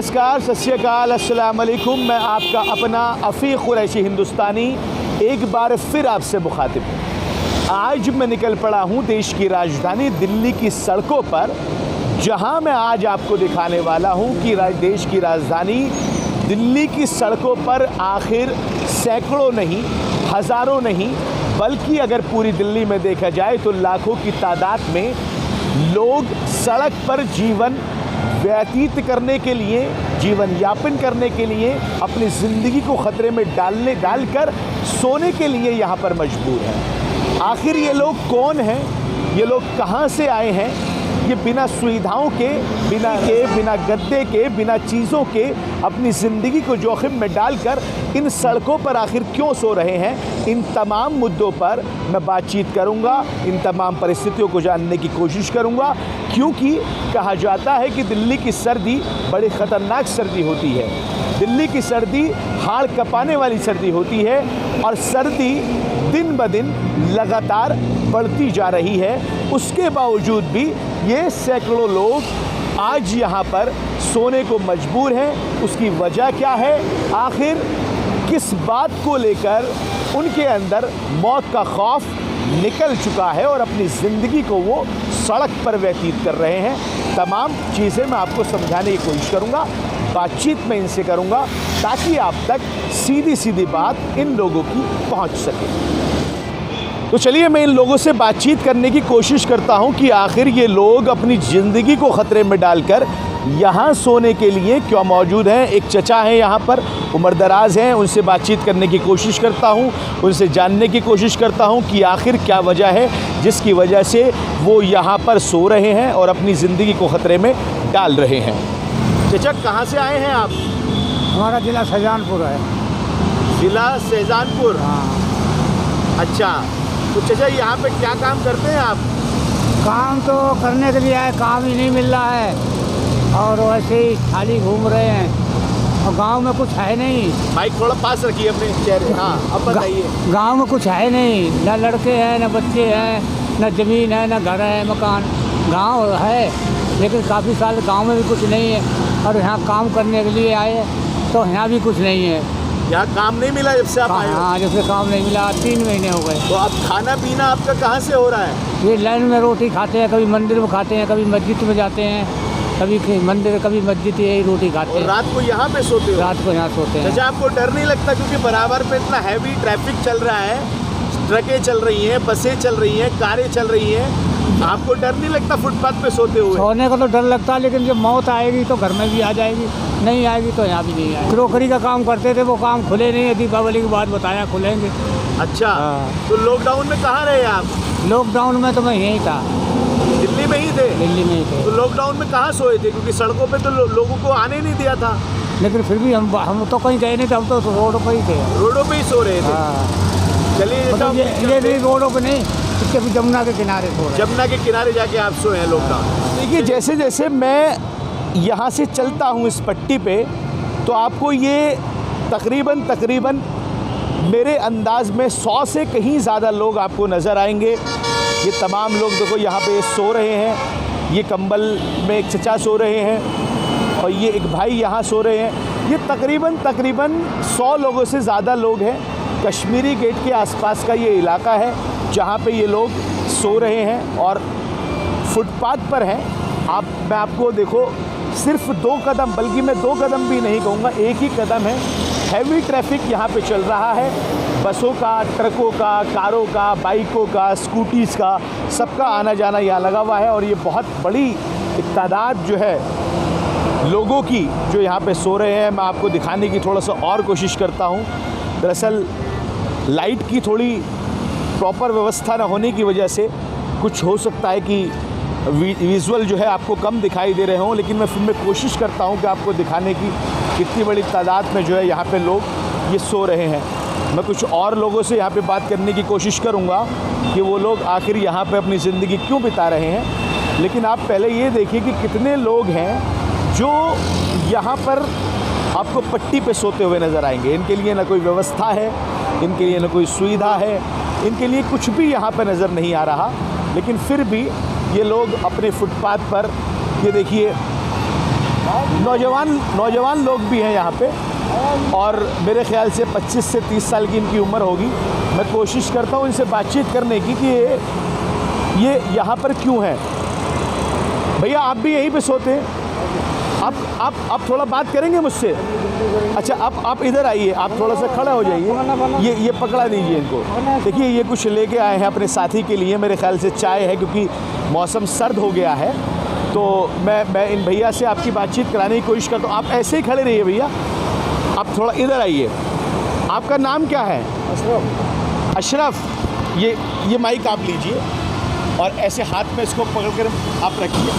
नमस्कार, सत श्री अकाल, अस्सलाम वालेकुम। मैं आपका अपना अफ़ीक़ कुरैशी हिंदुस्तानी एक बार फिर आपसे मुखातिब हूँ। आज मैं निकल पड़ा हूँ देश की राजधानी दिल्ली की सड़कों पर, जहाँ मैं आज आपको दिखाने वाला हूँ कि देश की राजधानी दिल्ली की सड़कों पर आखिर सैकड़ों नहीं, हज़ारों नहीं, बल्कि अगर पूरी दिल्ली में देखा जाए तो लाखों की तादाद में लोग सड़क पर जीवन व्यतीत करने के लिए, जीवन यापन करने के लिए, अपनी ज़िंदगी को ख़तरे में डालकर सोने के लिए यहाँ पर मजबूर हैं। आखिर ये लोग कौन हैं? ये लोग कहाँ से आए हैं? ये बिना सुविधाओं के, बिना गद्दे के, बिना चीज़ों के अपनी ज़िंदगी को जोखिम में डालकर इन सड़कों पर आखिर क्यों सो रहे हैं? इन तमाम मुद्दों पर मैं बातचीत करूंगा, इन तमाम परिस्थितियों को जानने की कोशिश करूंगा, क्योंकि कहा जाता है कि दिल्ली की सर्दी बड़ी ख़तरनाक सर्दी होती है। दिल्ली की सर्दी हाड़ कँपाने वाली सर्दी होती है और सर्दी दिन ब दिन लगातार बढ़ती जा रही है। उसके बावजूद भी ये सैकड़ों लोग आज यहाँ पर सोने को मजबूर हैं। उसकी वजह क्या है? आखिर किस बात को लेकर उनके अंदर मौत का खौफ निकल चुका है और अपनी ज़िंदगी को वो सड़क पर व्यतीत कर रहे हैं? तमाम चीज़ें मैं आपको समझाने की कोशिश करूँगा, बातचीत में इनसे करूँगा, ताकि आप तक सीधी सीधी बात इन लोगों की पहुँच सके। तो चलिए मैं इन लोगों से बातचीत करने की कोशिश करता हूं कि आखिर ये लोग अपनी ज़िंदगी को ख़तरे में डालकर यहाँ सोने के लिए क्यों मौजूद हैं। एक चचा हैं यहाँ पर, उम्र दराज हैं, उनसे बातचीत करने की कोशिश करता हूँ, उनसे जानने की कोशिश करता हूँ कि आखिर क्या वजह है जिसकी वजह से वो यहाँ पर सो रहे हैं और अपनी ज़िंदगी को ख़तरे में डाल रहे हैं। चचा, कहाँ से आए हैं आप? हमारा ज़िला शाहजहानपुर है। ज़िला शाहजहानपुर? हाँ। अच्छा, तो चचा यहाँ पे क्या काम करते हैं आप? काम तो करने के लिए आए, काम ही नहीं मिल रहा है और वैसे ही खाली घूम रहे हैं और गांव में कुछ है नहीं। माइक थोड़ा पास रखिए अपने चेहरे। हाँ, अब बताइए। गांव में कुछ है नहीं, न लड़के हैं, न बच्चे हैं, न ज़मीन है, न घर है, मकान। गांव है लेकिन काफ़ी साल गांव में भी कुछ नहीं है और यहाँ काम करने के लिए आए तो यहाँ भी कुछ नहीं है। यहाँ काम नहीं मिला जब से आप आए हो? हाँ, जब से काम नहीं मिला 3 महीने हो गए। तो अब खाना पीना आपका कहाँ से हो रहा है? ये लाइन में रोटी खाते हैं, कभी मंदिर में खाते हैं, कभी मस्जिद में जाते हैं, कभी मंदिर, कभी मस्जिद, यही रोटी खाते हैं। रात को यहाँ पे सोते हो? रात को यहाँ सोते हैं। अच्छा, आपको डर नहीं लगता क्योंकि बराबर पे इतना हैवी ट्रैफिक चल रहा है, ट्रकें चल रही हैं, बसें चल रही हैं, कारें चल रही हैं, आपको डर नहीं लगता फुटपाथ पे सोते हुए? सोने का तो डर लगता है, लेकिन जब मौत आएगी तो घर में भी आ जाएगी, नहीं आएगी तो यहाँ भी नहीं आएगी। क्रोकरी का काम करते थे, वो काम खुले नहीं है, दीपावली के बाद बताया खुलेंगे। अच्छा, हाँ। तो लॉकडाउन में कहाँ रहे आप? लॉकडाउन में तो मैं यहीं था, दिल्ली में ही थे? दिल्ली में ही थे। तो लॉकडाउन में कहाँ सोए थे? क्योंकि सड़कों पे तो लोगों को आने नहीं दिया था। लेकिन फिर भी हम तो कहीं गए नहीं थे, हम तो रोडों पर ही थे। रोडों पे ही सो रहे थे? हाँ। चलिए, मतलब ये नहीं रोडों पर नहीं, इसके भी जमुना के किनारे सो रहे। जमुना के किनारे जाके आप सोए हैं लॉकडाउन? देखिए, जैसे जैसे मैं यहाँ से चलता हूँ इस पट्टी पे, तो आपको ये तकरीबन मेरे अंदाज में 100 से कहीं ज़्यादा लोग आपको नज़र आएंगे। ये तमाम लोग देखो यहाँ पे सो रहे हैं। ये कंबल में एक चचा सो रहे हैं और ये एक भाई यहाँ सो रहे हैं। ये तकरीबन 100 लोगों से ज़्यादा लोग हैं। कश्मीरी गेट के आसपास का ये इलाका है जहाँ पे ये लोग सो रहे हैं और फुटपाथ पर हैं। मैं आपको देखो, सिर्फ 2 कदम, बल्कि मैं 2 कदम भी नहीं कहूँगा, एक ही कदम है। हैवी ट्रैफिक यहाँ पे चल रहा है, बसों का, ट्रकों का, कारों का, बाइकों का, स्कूटीज़ का, सबका आना जाना यहाँ लगा हुआ है। और ये बहुत बड़ी तादाद जो है लोगों की जो यहाँ पे सो रहे हैं, मैं आपको दिखाने की थोड़ा सा और कोशिश करता हूँ। दरअसल लाइट की थोड़ी प्रॉपर व्यवस्था न होने की वजह से कुछ हो सकता है कि विजुअल जो है आपको कम दिखाई दे रहे हों, लेकिन मैं कोशिश करता हूँ कि आपको दिखाने की कितनी बड़ी तादाद में जो है यहाँ पे लोग ये सो रहे हैं। मैं कुछ और लोगों से यहाँ पे बात करने की कोशिश करूँगा कि वो लोग आखिर यहाँ पे अपनी ज़िंदगी क्यों बिता रहे हैं। लेकिन आप पहले ये देखिए कि कितने लोग हैं जो यहाँ पर आपको पट्टी पे सोते हुए नज़र आएंगे। इनके लिए ना कोई व्यवस्था है, इनके लिए ना कोई सुविधा है, इनके लिए कुछ भी यहाँ पर नज़र नहीं आ रहा, लेकिन फिर भी ये लोग अपने फुटपाथ पर, ये देखिए नौजवान लोग भी हैं यहाँ पे और मेरे ख्याल से 25 से 30 साल की इनकी उम्र होगी। मैं कोशिश करता हूँ इनसे बातचीत करने की कि ये यहाँ पर क्यों हैं। भैया आप भी यहीं पे सोते हैं? आप थोड़ा बात करेंगे मुझसे? अच्छा आप इधर आइए, आप थोड़ा सा खड़ा हो जाइए, ये पकड़ा दीजिए इनको। देखिए ये कुछ लेके आए हैं अपने साथी के लिए, मेरे ख्याल से चाय है क्योंकि मौसम सर्द हो गया है। तो मैं इन भैया से आपकी बातचीत कराने की कोशिश करता हूँ। आप ऐसे ही खड़े रहिए भैया, आप थोड़ा इधर आइए। आपका नाम क्या है? अशरफ। ये माइक आप लीजिए और ऐसे हाथ में इसको पकड़ कर आप रखिए।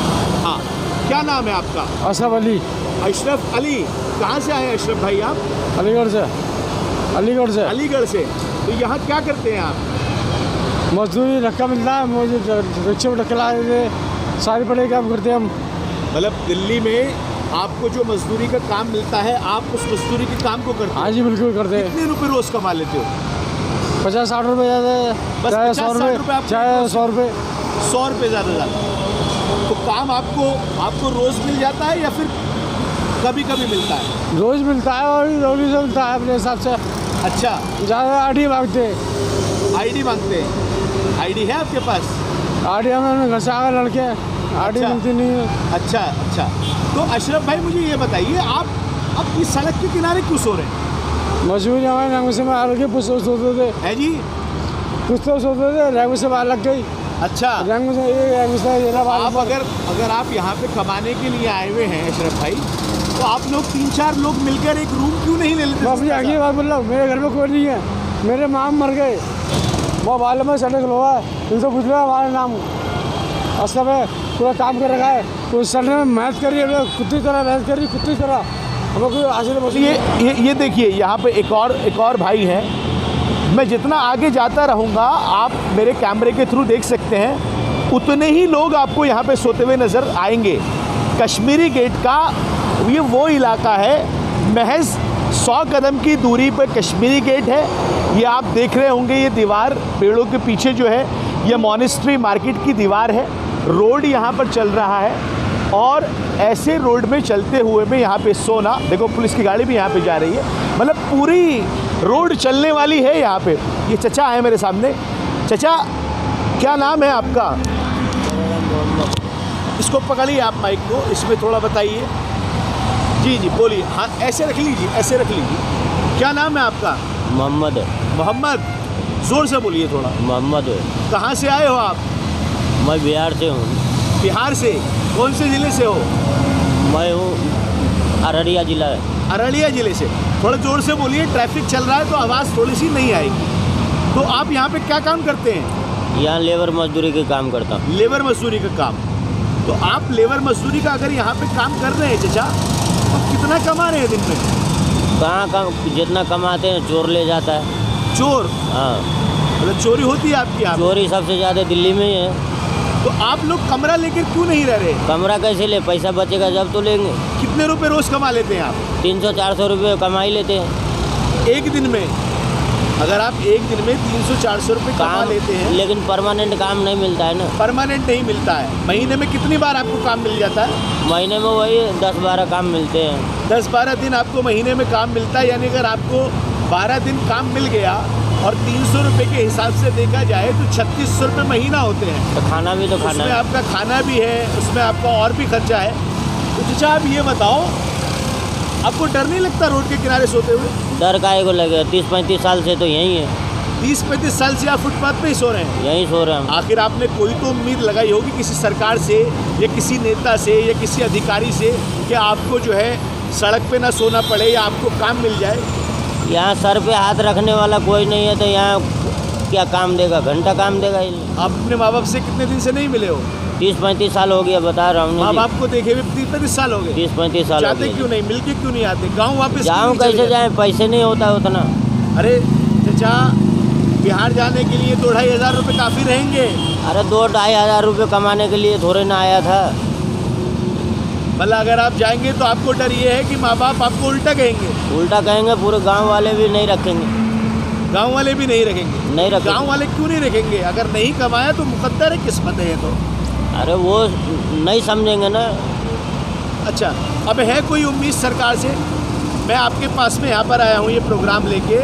हाँ, क्या नाम है आपका? अशरफ अली। अशरफ अली, कहाँ से आए अशरफ भाई आप? अलीगढ़ से। अलीगढ़ से। तो यहाँ क्या करते हैं आप? मजदूरी धक्का मिलता है, मुझे रिक्शे में धक्का लाए थे, सारे बड़े काम करते हैं हम। मतलब दिल्ली में आपको जो मजदूरी का काम मिलता है, आप उस मजदूरी के काम को करते हैं? हाँ जी बिल्कुल करते हैं। कितने रुपए रोज कमा लेते हो? 50-60 रुपये ज़्यादा, चाहे 100 रुपये, चाहे 100 रुपये। 100 रुपये ज़्यादा। तो काम आपको रोज़ मिल जाता है या फिर कभी कभी मिलता है? रोज़ मिलता है और रोज़ मिलता है अपने हिसाब से। अच्छा, ज़्यादा आईडी मांगते हैं। आईडी मांगते हैं? आईडी है आपके पास? आईडी हमें घर से आए लड़के, आईडी मिलती नहीं है। अच्छा। तो अशरफ भाई मुझे ये बताइए, आप इस सड़क के किनारे क्यों सो रहे हैं? मजबूरी हमारे रंग से बाहर लगे, कुछ सोचते थे। है जी? कुछ तो सोचते थे, रंग से बाहर लग गई। अच्छा, रंग से आप अगर आप यहाँ पे कमाने के लिए आए हुए हैं अशरफ भाई, तो आप लोग 3-4 लोग मिलकर एक रूम क्यों नहीं ले लेते? मैं अपनी आगे बात बोल रहा हूँ, मेरे घर में कोई नहीं है, मेरे माँ मर गए, वो बाल में सड़क लोहा है, इनसे पूछ लो हमारा नाम असलब है, पूरा काम कर रखा है, तो उस सड़क में मेहनत करी है, कुत्ती तरह मेहनत करी, कुत्ती तरह हमें कोई हासिल। ये देखिए यहाँ पे एक और भाई हैं। मैं जितना आगे जाता रहूँगा आप मेरे कैमरे के थ्रू देख सकते हैं, उतने ही लोग आपको यहाँ पे सोते हुए नज़र आएंगे। कश्मीरी गेट का ये वो इलाका है, महज 100 कदम की दूरी पर कश्मीरी गेट है। ये आप देख रहे होंगे, ये दीवार पेड़ों के पीछे जो है ये मॉनेस्ट्री मार्केट की दीवार है। रोड यहाँ पर चल रहा है और ऐसे रोड में चलते हुए में यहाँ पे सोना, देखो पुलिस की गाड़ी भी यहाँ पे जा रही है, मतलब पूरी रोड चलने वाली है यहाँ पे। ये चचा है मेरे सामने। चचा क्या नाम है आपका? इसको पकड़िए आप माइक को, इसमें थोड़ा बताइए। जी बोलिए। हाँ ऐसे रख लीजिए। क्या नाम है आपका? मोहम्मद। जोर से बोलिए थोड़ा। मोहम्मद। कहाँ से आए हो आप? मैं बिहार से हूँ। बिहार से? कौन से ज़िले से हो? मैं हूँ अररिया जिला। अररिया ज़िले से। थोड़ा जोर से बोलिए, ट्रैफिक चल रहा है तो आवाज़ थोड़ी सी नहीं आएगी। तो आप यहाँ पे क्या काम करते हैं? यहाँ लेबर मजदूरी के काम करता हूँ। लेबर मजदूरी का काम? तो आप लेबर मजदूरी का अगर यहाँ पे काम कर रहे हैं चचा, तो कितना कमा रहे हैं दिन में? कहाँ जितना कमाते हैं चोर ले जाता है। चोर? हाँ, मतलब चोरी होती है आपकी यहाँ? चोरी सबसे ज़्यादा दिल्ली में ही है। तो आप लोग कमरा लेकर क्यों नहीं रह रहे? कमरा कैसे ले, पैसा बचेगा जब तो लेंगे। कितने रुपए रोज कमा लेते हैं आप? 300-400 रुपये कमा ही लेते हैं एक दिन में। अगर आप एक दिन में 300-400 रुपये कमा लेते हैं, लेकिन परमानेंट काम नहीं मिलता है ना। परमानेंट नहीं मिलता है। महीने में कितनी बार आपको काम मिल जाता है? महीने में वही 10-12 काम मिलते हैं। 10-12 दिन आपको महीने में काम मिलता है। यानी अगर आपको 12 दिन काम मिल गया और 300 रुपये के हिसाब से देखा जाए तो 3600 रुपये महीना होते हैं। तो खाना भी तो खाना उसमें है। आपका खाना भी है, उसमें आपका और भी खर्चा है। तो चाचा आप ये बताओ, आपको डर नहीं लगता रोड के किनारे सोते हुए? डर काहे को लगे, 30-35 साल से तो यहीं है। 30-35 साल से आप फुटपाथ पे ही सो रहे हैं? यहीं सो रहे हैं। आखिर आपने कोई तो उम्मीद लगाई होगी किसी सरकार से या किसी नेता से या किसी अधिकारी से कि आपको जो है सड़क पे ना सोना पड़े या आपको काम मिल जाए। यहाँ सर पे हाथ रखने वाला कोई नहीं है तो यहाँ क्या काम देगा, घंटा काम देगा। आप अपने माँ बाप से कितने दिन से नहीं मिले हो? 30-35 साल हो गया, बता रहा हूँ। माँ बाप को देखे हुए 30-35 साल हो गए? 30-35 साल हो जाते गए। क्यों नहीं, मिलके क्यों नहीं आते? गाँव वापस जाऊँ कैसे जाए, पैसे नहीं होता उतना। अरे चाचा, बिहार जाने के लिए 2-2,500 रुपये काफ़ी रहेंगे। अरे 2-2,500 रुपये कमाने के लिए थोड़े ना आया था। भला अगर आप जाएंगे तो आपको डर ये है कि माँ बाप आपको उल्टा कहेंगे? उल्टा कहेंगे, पूरे गांव वाले भी नहीं रखेंगे। गांव वाले भी नहीं रखेंगे? नहीं रखेंगे। गांव वाले क्यों नहीं रखेंगे? अगर नहीं कमाया तो मुकद्दर है, किस्मत है ये तो। अरे वो नहीं समझेंगे ना। अच्छा, अब है कोई उम्मीद सरकार से? मैं आपके पास में यहाँ पर आया हूँ ये प्रोग्राम लेके,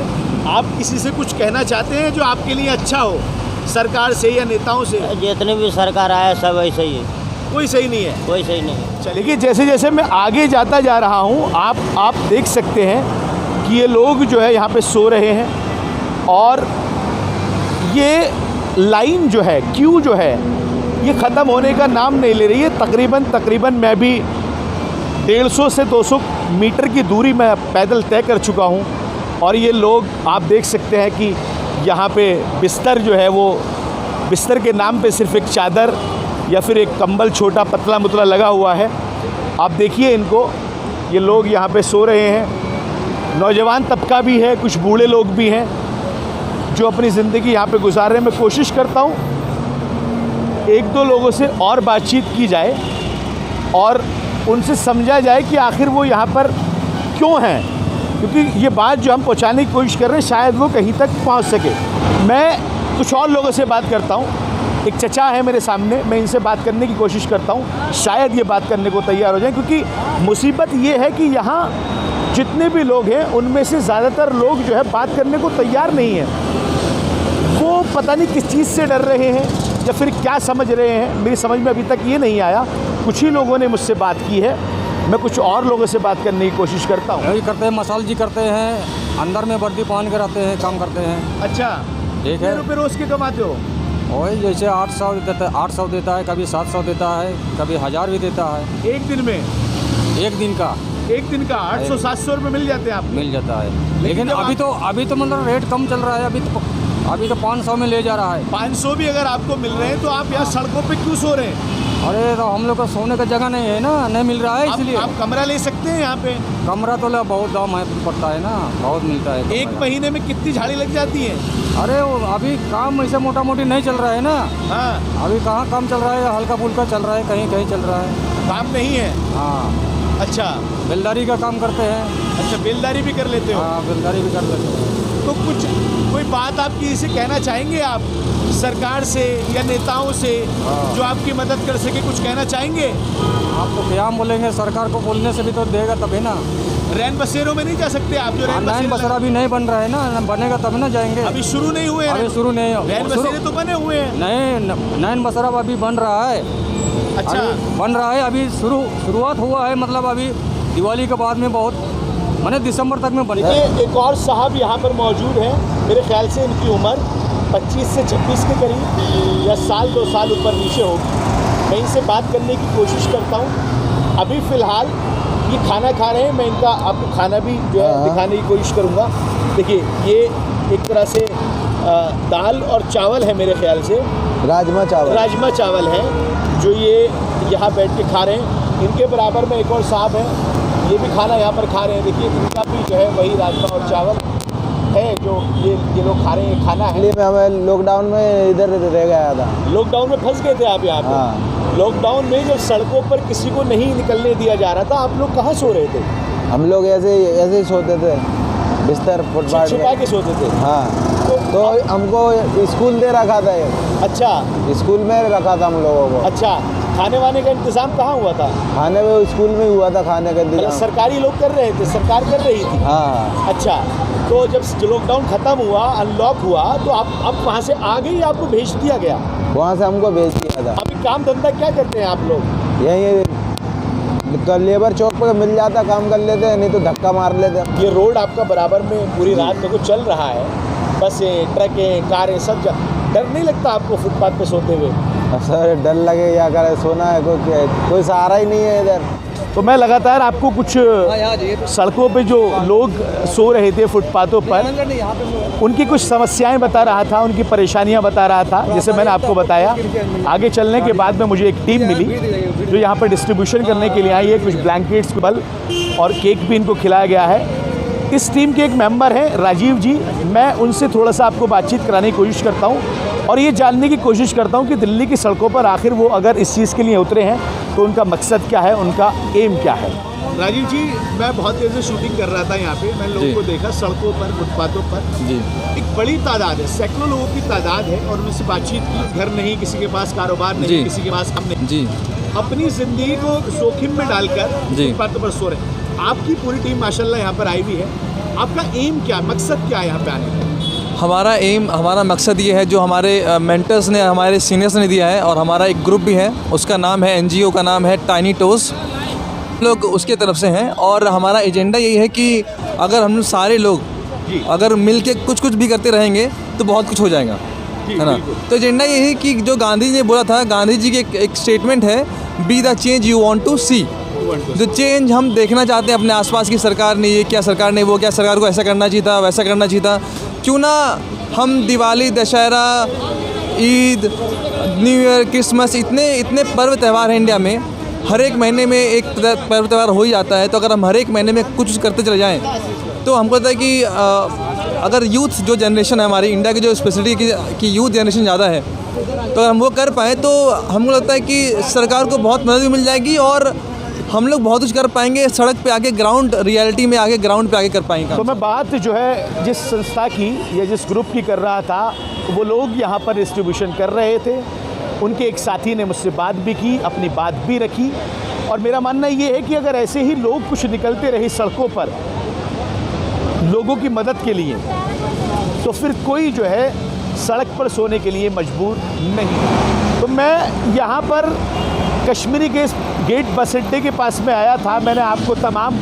आप किसी से कुछ कहना चाहते हैं जो आपके लिए अच्छा हो, सरकार से या नेताओं से? जितने भी सरकार आया सब ऐसे ही है, कोई सही नहीं है। कोई सही नहीं है। चलिए, जैसे जैसे मैं आगे जाता जा रहा हूँ आप देख सकते हैं कि ये लोग जो है यहाँ पे सो रहे हैं और ये लाइन जो है, क्यू जो है, ये ख़त्म होने का नाम नहीं ले रही है। तकरीबन मैं भी 150 से 200 मीटर की दूरी मैं पैदल तय कर चुका हूँ और ये लोग आप देख सकते हैं कि यहाँ पे बिस्तर जो है वो बिस्तर के नाम पे सिर्फ एक चादर या फिर एक कंबल छोटा पतला मुतला लगा हुआ है। आप देखिए इनको, ये लोग यहाँ पे सो रहे हैं। नौजवान तबका भी है, कुछ बूढ़े लोग भी हैं जो अपनी ज़िंदगी यहाँ पे गुजार रहे हैं। मैं कोशिश करता हूँ एक दो लोगों से और बातचीत की जाए और उनसे समझा जाए कि आखिर वो यहाँ पर क्यों हैं, क्योंकि ये बात जो हम पहुँचाने की कोशिश कर रहे हैं शायद वो कहीं तक पहुँच सके। मैं कुछ और लोगों से बात करता हूँ। एक चचा है मेरे सामने, मैं इनसे बात करने की कोशिश करता हूँ, शायद ये बात करने को तैयार हो जाए, क्योंकि मुसीबत ये है कि यहाँ जितने भी लोग हैं उनमें से ज़्यादातर लोग जो है बात करने को तैयार नहीं हैं। वो पता नहीं किस चीज़ से डर रहे हैं या फिर क्या समझ रहे हैं, मेरी समझ में अभी तक ये नहीं आया। कुछ ही लोगों ने मुझसे बात की है, मैं कुछ और लोगों से बात करने की कोशिश करता हूँ। यही करते हैं, मसाल जी करते हैं, अंदर में वर्दी पहन के रहते हैं, काम करते हैं। अच्छा, ठीक कितने है। रुपये रोज़ के कमाते हो? वही जैसे 800 देता है, कभी 700 देता है, कभी 1000 भी देता है। एक दिन में? एक दिन का 800-700 रुपये मिल जाते हैं आपको? मिल जाता है, लेकिन जब अभी तो मतलब रेट कम चल रहा है। अभी तो 500 में ले जा रहा है। 500 भी अगर आपको मिल रहे हैं तो आप यहाँ सड़कों पे क्यों सो रहे हैं? अरे तो हम लोग का सोने का जगह नहीं है ना, नहीं मिल रहा है इसलिए। आप कमरा ले सकते हैं यहाँ पे? कमरा तो बहुत दाम है, पड़ता है ना, बहुत मिलता है। एक महीने में कितनी झाड़ी लग जाती है? अरे अभी काम ऐसे मोटा मोटी नहीं चल रहा है ना। हाँ, अभी कहाँ काम चल रहा है, हल्का फुल्का चल रहा है, कहीं कहीं चल रहा है, काम नहीं है। हाँ। अच्छा, बेलदारी का काम करते हैं। अच्छा, बेलदारी भी कर लेते हो? हाँ, बेलदारी भी कर लेते हैं। तो कोई बात आप किसी से कहना चाहेंगे आप, सरकार से या नेताओं से, जो आपकी मदद कर सके? कुछ कहना चाहेंगे? आप तो क्या बोलेंगे, सरकार को बोलने से भी तो देगा तभी ना। रैन बसेरों में नहीं जा सकते आप? जो रैन नैन बसेरा भी नहीं बन रहा है ना, बनेगा तब ना जाएंगे। अभी शुरू नहीं हुए? अभी शुरू नहीं। रैन बसेरे तो बने हुए हैं। नहीं, नैन बसेरा अभी बन रहा है। अच्छा, अभी बन रहा है, अभी शुरुआत हुआ है, मतलब अभी दिवाली के बाद में बहुत मैंने दिसंबर तक में बनेगा। एक और साहब यहाँ पर मौजूद हैं, मेरे ख्याल से इनकी उम्र 25 से 26 के करीब या साल 2 साल ऊपर नीचे होगी। मैं इनसे बात करने की कोशिश करता हूँ। अभी फ़िलहाल ये खाना खा रहे हैं, मैं इनका आपको खाना भी जो है दिखाने की कोशिश करूँगा। देखिए, ये एक तरह से दाल और चावल है, मेरे ख्याल से राजमा चावल है जो ये यहाँ बैठ के खा रहे हैं। इनके बराबर में एक और साहब हैं, ये भी खाना यहाँ पर खा रहे हैं। देखिए, इनका भी जो है वही राजमा और चावल है जो ये लोग खा रहे हैं, खाना है। मैं हमें लॉकडाउन में इधर रह गया था। लॉकडाउन में फंस गए थे आप यहाँ पे? हाँ। लॉकडाउन में जब सड़कों पर किसी को नहीं निकलने दिया जा रहा था, आप लोग कहाँ सो रहे थे? हम लोग ऐसे ही सोते थे, बिस्तर फुटपाथ छिपा के सोते थे? हाँ। तो हमको स्कूल दे रखा था ये। अच्छा, स्कूल में रखा था हम लोगों को। अच्छा, खाने वाने का इंतजाम कहाँ हुआ था? खाने में स्कूल में हुआ था, खाने का इंतजाम सरकारी लोग कर रहे थे, सरकार कर रही थी? हाँ। अच्छा, तो जब लॉकडाउन ख़त्म हुआ, अनलॉक हुआ, तो आप वहाँ से आ गए या आपको भेज दिया गया? वहाँ से हमको भेज दिया था। अभी काम धंधा क्या करते हैं आप लोग? यही लेबर चौक पर मिल जाता, काम कर लेते हैं, नहीं तो धक्का मार लेते। ये रोड आपका बराबर में पूरी रात में कुछ चल रहा है, बसें, ट्रकें, कारें, सब डर नहीं लगता आपको फुटपाथ पे सोते हुए? सर, डर लगे या करे, सोना है, कोई सहारा ही नहीं है इधर। तो मैं लगातार आपको कुछ सड़कों पे जो लोग सो रहे थे फुटपाथों पर, उनकी कुछ समस्याएं बता रहा था, उनकी परेशानियां बता रहा था। जैसे मैंने आपको बताया, आगे चलने के बाद में मुझे एक टीम मिली जो यहाँ पर डिस्ट्रीब्यूशन करने के लिए आई है। कुछ ब्लैंकेट्स, बल और केक भी इनको खिलाया गया है। इस टीम के एक मेंबर हैं राजीव जी, मैं उनसे थोड़ा सा आपको बातचीत कराने की कोशिश करता हूँ और ये जानने की कोशिश करता हूँ कि दिल्ली की सड़कों पर आखिर वो अगर इस चीज़ के लिए उतरे हैं तो उनका मकसद क्या है, उनका एम क्या है। राजीव जी, मैं बहुत देर से शूटिंग कर रहा था यहाँ पे, मैंने लोगों को देखा सड़कों पर, फुटपाथों पर जी, एक बड़ी तादाद है, सैकड़ों लोगों की तादाद है और उनसे बातचीत की। घर नहीं, किसी के पास कारोबार नहीं, किसी के पास काम नहीं जी। अपनी ज़िंदगी को जोखिम में डालकर जी। फुटपाथों पर सो रहे हैं। आपकी पूरी टीम माशाल्लाह यहाँ पर आई हुई है। आपका एम क्या, मकसद क्या है यहाँ पे आने का? हमारा मकसद ये है, जो हमारे मेंटर्स ने, हमारे सीनियर्स ने दिया है, और हमारा एक ग्रुप भी है, उसका नाम है, NGO का नाम है टाइनी टोस, लोग उसके तरफ से हैं। और हमारा एजेंडा यही है कि अगर हम सारे लोग अगर मिल के कुछ भी करते रहेंगे तो बहुत कुछ हो जाएगा, है ना। तो एजेंडा ये है कि जो गांधी जी ने बोला था, गांधी जी की एक स्टेटमेंट है, be the change you want to see. जो चेंज हम देखना चाहते हैं अपने आसपास की, सरकार ने ये क्या, सरकार ने वो क्या, सरकार को ऐसा करना चाहिए था, वैसा करना चाहिए था, क्यों ना हम Diwali, Dussehra, Eid, new year, Christmas, इतने पर्व त्यौहार हैं इंडिया में, हर एक महीने में एक पर्व त्यौहार हो ही जाता है। तो अगर हम हर एक महीने में कुछ करते चले जाएं तो हमको लगता है कि अगर यूथ जो जनरेशन है हमारी इंडिया की, जो स्पेशलिटी की यूथ जनरेशन ज़्यादा है, तो अगर हम वो कर पाएँ तो हमको लगता है कि सरकार को बहुत मदद भी मिल जाएगी और हम लोग बहुत कुछ कर पाएंगे, सड़क पे आके, ग्राउंड रियलिटी में आगे, ग्राउंड पे आके कर पाएंगे। तो मैं बात जो है जिस संस्था की या जिस ग्रुप की कर रहा था, वो लोग यहाँ पर डिस्ट्रीब्यूशन कर रहे थे। उनके एक साथी ने मुझसे बात भी की, अपनी बात भी रखी, और मेरा मानना ये है कि अगर ऐसे ही लोग कुछ निकलते रहे सड़कों पर लोगों की मदद के लिए, तो फिर कोई जो है सड़क पर सोने के लिए मजबूर नहीं। तो मैं यहाँ पर कश्मीरी गेट बस अड्डे के पास में आया था। मैंने आपको तमाम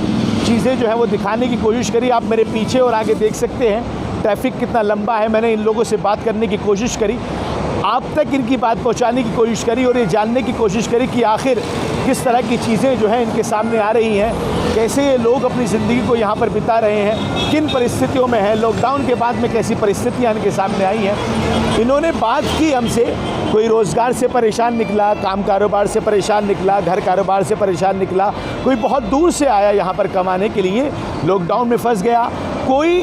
चीज़ें जो है वो दिखाने की कोशिश करी। आप मेरे पीछे और आगे देख सकते हैं ट्रैफिक कितना लंबा है। मैंने इन लोगों से बात करने की कोशिश करी, आप तक इनकी बात पहुंचाने की कोशिश करी, और ये जानने की कोशिश करी कि आखिर किस तरह की चीज़ें जो हैं इनके सामने आ रही हैं, कैसे ये लोग अपनी ज़िंदगी को यहाँ पर बिता रहे हैं, किन परिस्थितियों में हैं, लॉकडाउन के बाद में कैसी परिस्थितियाँ इनके सामने आई हैं। इन्होंने बात की हमसे, कोई रोज़गार से परेशान निकला, काम कारोबार से परेशान निकला, घर कारोबार से परेशान निकला, कोई बहुत दूर से आया यहाँ पर कमाने के लिए, लॉकडाउन में फंस गया, कोई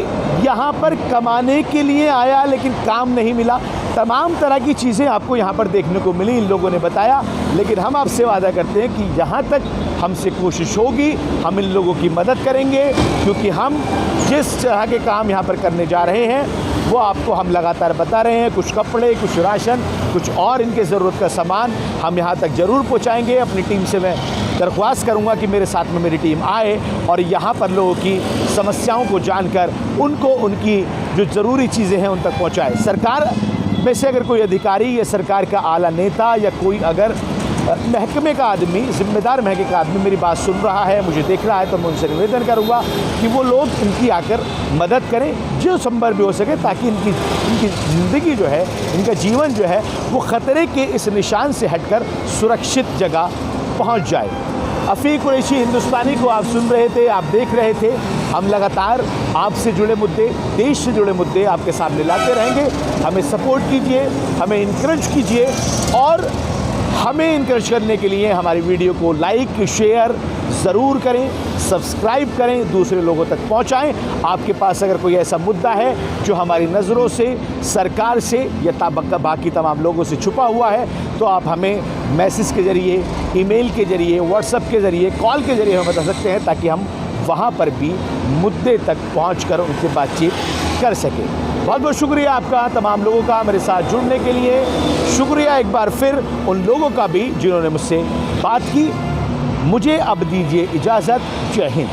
यहाँ पर कमाने के लिए आया लेकिन काम नहीं मिला। तमाम तरह की चीज़ें आपको यहाँ पर देखने को मिली, इन लोगों ने बताया। लेकिन हम आपसे वादा करते हैं कि जहाँ तक हमसे कोशिश होगी हम इन लोगों की मदद करेंगे, क्योंकि हम जिस तरह के काम यहाँ पर करने जा रहे हैं वो आपको हम लगातार बता रहे हैं। कुछ कपड़े, कुछ राशन, कुछ और इनके ज़रूरत का सामान हम यहाँ तक ज़रूर पहुँचाएँगे। अपनी टीम से मैं दरख्वास्त करूँगा कि मेरे साथ में मेरी टीम आए और यहाँ पर लोगों की समस्याओं को जानकर उनको उनकी जो ज़रूरी चीज़ें हैं उन तक पहुँचाए। सरकार में से अगर कोई अधिकारी या सरकार का आला नेता या कोई अगर महकमे का आदमी, जिम्मेदार महकमे का आदमी मेरी बात सुन रहा है, मुझे देख रहा है, तो मैं उनसे निवेदन करूँगा कि वो लोग इनकी आकर मदद करें जो संभव भी हो सके, ताकि इनकी ज़िंदगी जो है, इनका जीवन जो है वो ख़तरे के इस निशान से हटकर सुरक्षित जगह पहुँच जाए। अफ़ीक कुरैशी हिंदुस्तानी को आप सुन रहे थे, आप देख रहे थे। हम लगातार आपसे जुड़े मुद्दे, देश से जुड़े मुद्दे आपके सामने लाते रहेंगे। हमें सपोर्ट कीजिए, हमें इनकरेज कीजिए, और हमें इनकरेज करने के लिए हमारी वीडियो को लाइक, शेयर ज़रूर करें, सब्सक्राइब करें, दूसरे लोगों तक पहुंचाएं। आपके पास अगर कोई ऐसा मुद्दा है जो हमारी नज़रों से, सरकार से या बाकी तमाम लोगों से छुपा हुआ है, तो आप हमें मैसेज के ज़रिए, ईमेल के ज़रिए, व्हाट्सएप के ज़रिए, कॉल के ज़रिए हमें बता सकते हैं, ताकि हम वहाँ पर भी मुद्दे तक पहुँचकर उनसे बातचीत कर सकें। बहुत बहुत शुक्रिया आपका, तमाम लोगों का मेरे साथ जुड़ने के लिए। शुक्रिया एक बार फिर उन लोगों का भी जिन्होंने मुझसे बात की। मुझे अब दीजिए इजाज़त। जय हिंद।